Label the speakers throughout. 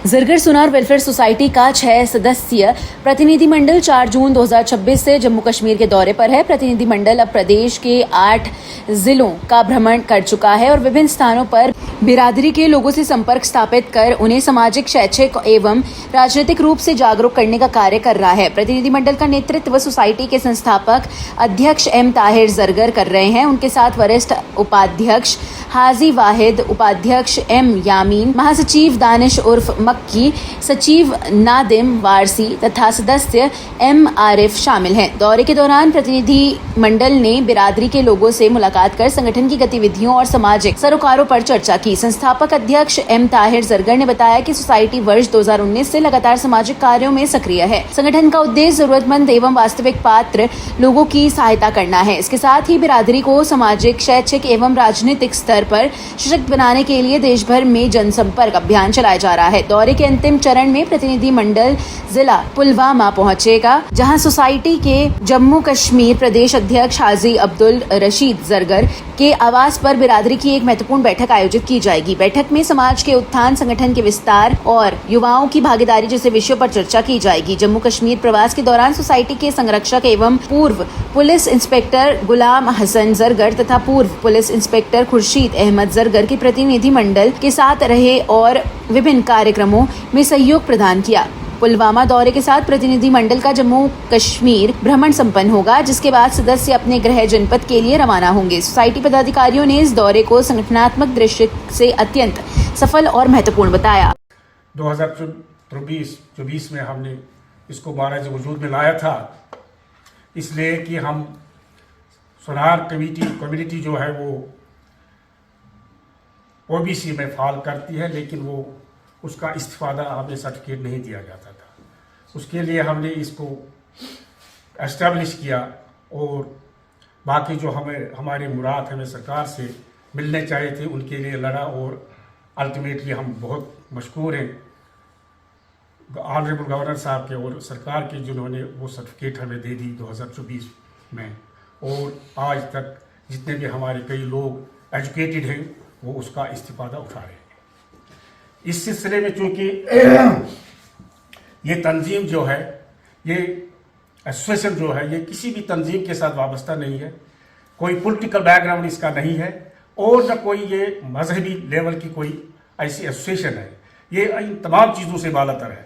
Speaker 1: जरगर सुनार welfare society का 6 सदस्यीय प्रतिनिधिमंडल 4 जून 2026 से जम्मू कश्मीर के दौरे पर है। प्रतिनिधिमंडल अब प्रदेश के 8 जिलों का भ्रमण कर चुका है और विभिन्न स्थानों पर बिरादरी के लोगों से संपर्क स्थापित कर उन्हें सामाजिक, शैक्षिक एवं राजनीतिक रूप से जागरूक करने का कार्य कर रहा है। प्रतिनिधिमंडल का नेतृत्व सोसाइटी के संस्थापक अध्यक्ष एम ताहिर जरगर कर रहे हैं। उनके साथ वरिष्ठ उपाध्यक्ष हाजी वाहिद, उपाध्यक्ष एम यामीन, महासचिव दानिश उर्फ मक्की, सचिव नादिम वारसी तथा सदस्य एम आरिफ शामिल हैं। दौरे के दौरान प्रतिनिधि मंडल ने बिरादरी के लोगों से मुलाकात कर संगठन की गतिविधियों और सामाजिक सरोकारों पर चर्चा की। संस्थापक अध्यक्ष एम ताहिर जरगर ने बताया कि सोसाइटी वर्ष 2019 से लगातार सामाजिक कार्यों में सक्रिय है। संगठन का उद्देश्य जरूरतमंद एवं वास्तविक पात्र लोगों की सहायता करना है। इसके साथ ही बिरादरी को सामाजिक, शैक्षिक एवं राजनीतिक स्तर पर सशक्त बनाने के लिए देश भर में जनसंपर्क अभियान चलाया जा रहा है। दौरे के अंतिम चरण में प्रतिनिधि मंडल जिला पुलवामा पहुंचेगा, जहां सोसाइटी के जम्मू कश्मीर प्रदेश अध्यक्ष हाजी अब्दुल रशीद जरगर के आवास पर बिरादरी की एक महत्वपूर्ण बैठक आयोजित की जाएगी। बैठक में समाज के उत्थान, संगठन के विस्तार और युवाओं की भागीदारी जैसे विषयों पर चर्चा की जाएगी। जम्मू कश्मीर प्रवास के दौरान सोसाइटी के संरक्षक एवं पूर्व पुलिस इंस्पेक्टर गुलाम हसन जरगर तथा पूर्व पुलिस इंस्पेक्टर खुर्शीद अहमद जरगर के प्रतिनिधि मंडल के साथ रहे और विभिन्न कार्यक्रमों में सहयोग प्रदान किया। पुलवामा दौरे के साथ प्रतिनिधि मंडल का जम्मू कश्मीर भ्रमण संपन्न होगा, जिसके बाद सदस्य अपने गृह जनपद के लिए रवाना होंगे। सोसाइटी पदाधिकारियों ने इस दौरे को संगठनात्मक दृष्टि से अत्यंत सफल और महत्वपूर्ण बताया।
Speaker 2: 2024 में हमने इसको महाराज वजूद में लाया था, इसलिए कि हम सुनार कम्युनिटी जो है वो ओबीसी में फॉल करती है, लेकिन वो उसका इस्तिफादा हमें सर्टिफिकेट नहीं दिया जाता था। उसके लिए हमने इसको एस्टेब्लिश किया और बाकी जो हमारे मुराद हमें सरकार से मिलने चाहिए थे उनके लिए लड़ा और अल्टीमेटली हम बहुत मशकूर हैं ऑनरेबल गवर्नर साहब के और सरकार के, जिन्होंने वो सर्टिफिकेट हमें दे दी 2024 में। और आज तक जितने भी हमारे कई लोग एजुकेटेड हैं वो उसका इस्तिफादा उठा रहे हैं। इस सिलसिले में चूंकि ये तंजीम जो है, ये एसोसिएशन जो है, ये किसी भी तंजीम के साथ वाबस्ता नहीं है, कोई पॉलिटिकल बैकग्राउंड इसका नहीं है और न कोई ये मजहबी लेवल की कोई ऐसी एसोसिएशन है। ये इन तमाम चीज़ों से बालातर है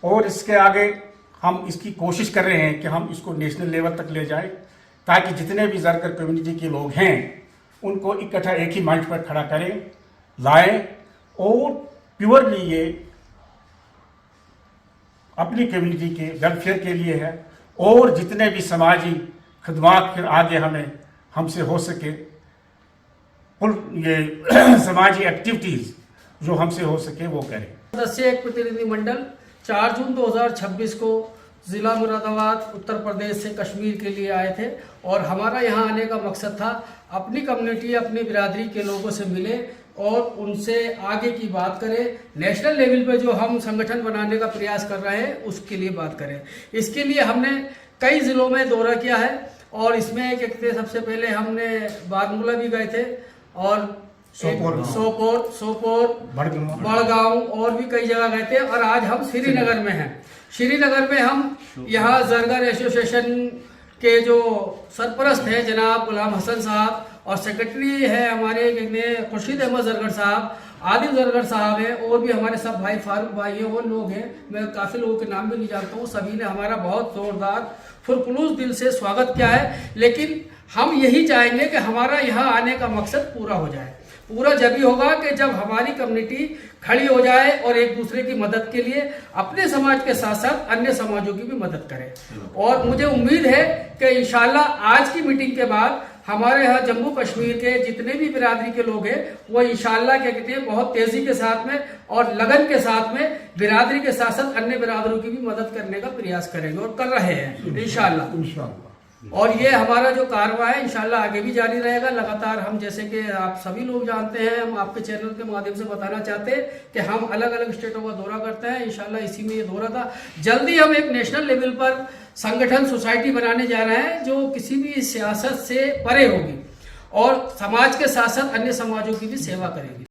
Speaker 2: और इसके आगे हम इसकी कोशिश कर रहे हैं कि हम इसको नेशनल लेवल तक ले जाएं, ताकि जितने भी जरगर कम्युनिटी के लोग हैं उनको इकट्ठा एक ही मंच पर खड़ा करें, लाएं और प्योरली ये अपनी कम्युनिटी के वेलफेयर के लिए है और जितने भी समाजी खदमात फिर आगे हमसे हो सके, ये समाजी एक्टिविटीज़ जो हमसे हो सके वो करें।
Speaker 3: सदस्य एक प्रतिनिधिमंडल 4 जून 2026 को ज़िला मुरादाबाद उत्तर प्रदेश से कश्मीर के लिए आए थे और हमारा यहाँ आने का मकसद था अपनी कम्युनिटी, अपनी बिरादरी के लोगों से मिले और उनसे आगे की बात करें। नेशनल लेवल पे जो हम संगठन बनाने का प्रयास कर रहे हैं उसके लिए बात करें। इसके लिए हमने कई ज़िलों में दौरा किया है और इसमें कहते सबसे पहले हमने बारामूला भी गए थे और सोपोर, बड़गांव और भी कई जगह गए थे और आज हम श्रीनगर में हैं। श्रीनगर में हम यहाँ जरगर एसोसिएशन के जो सरपरस्त हैं जनाब गुलाम हसन साहब और सेक्रेटरी है हमारे खुर्शीद अहमद जरगर साहब, आदिल जरगर साहब हैं और भी हमारे सब भाई फारूक भाई हैं और लोग हैं, मैं काफ़ी लोगों के नाम भी नहीं जानता हूँ। सभी ने हमारा बहुत ज़ोरदार फुरखुलूस दिल से स्वागत किया है, लेकिन हम यही चाहेंगे कि हमारा यहाँ आने का मकसद पूरा हो जाए। पूरा जब ही होगा कि जब हमारी कम्युनिटी खड़ी हो जाए और एक दूसरे की मदद के लिए अपने समाज के साथ साथ अन्य समाजों की भी मदद करे। और मुझे उम्मीद है कि इंशाल्लाह आज की मीटिंग के बाद हमारे यहाँ जम्मू कश्मीर के जितने भी बिरादरी के लोग हैं वो इंशाल्लाह क्या कहते हैं बहुत तेजी के साथ में और लगन के साथ में बिरादरी के साथ साथ अन्य बिरादरों की भी मदद करने का प्रयास करेंगे और कर रहे हैं इंशाल्लाह। और ये हमारा जो कारवा है इंशाल्लाह आगे भी जारी रहेगा। लगातार हम, जैसे कि आप सभी लोग जानते हैं, हम आपके चैनल के माध्यम से बताना चाहते हैं कि हम अलग अलग स्टेटों का दौरा करते हैं। इंशाल्लाह इसी में ये दौरा था। जल्दी हम एक नेशनल लेवल पर संगठन, सोसाइटी बनाने जा रहे हैं जो किसी भी सियासत से परे होगी और समाज के साथ साथ अन्य समाजों की भी सेवा करेगी।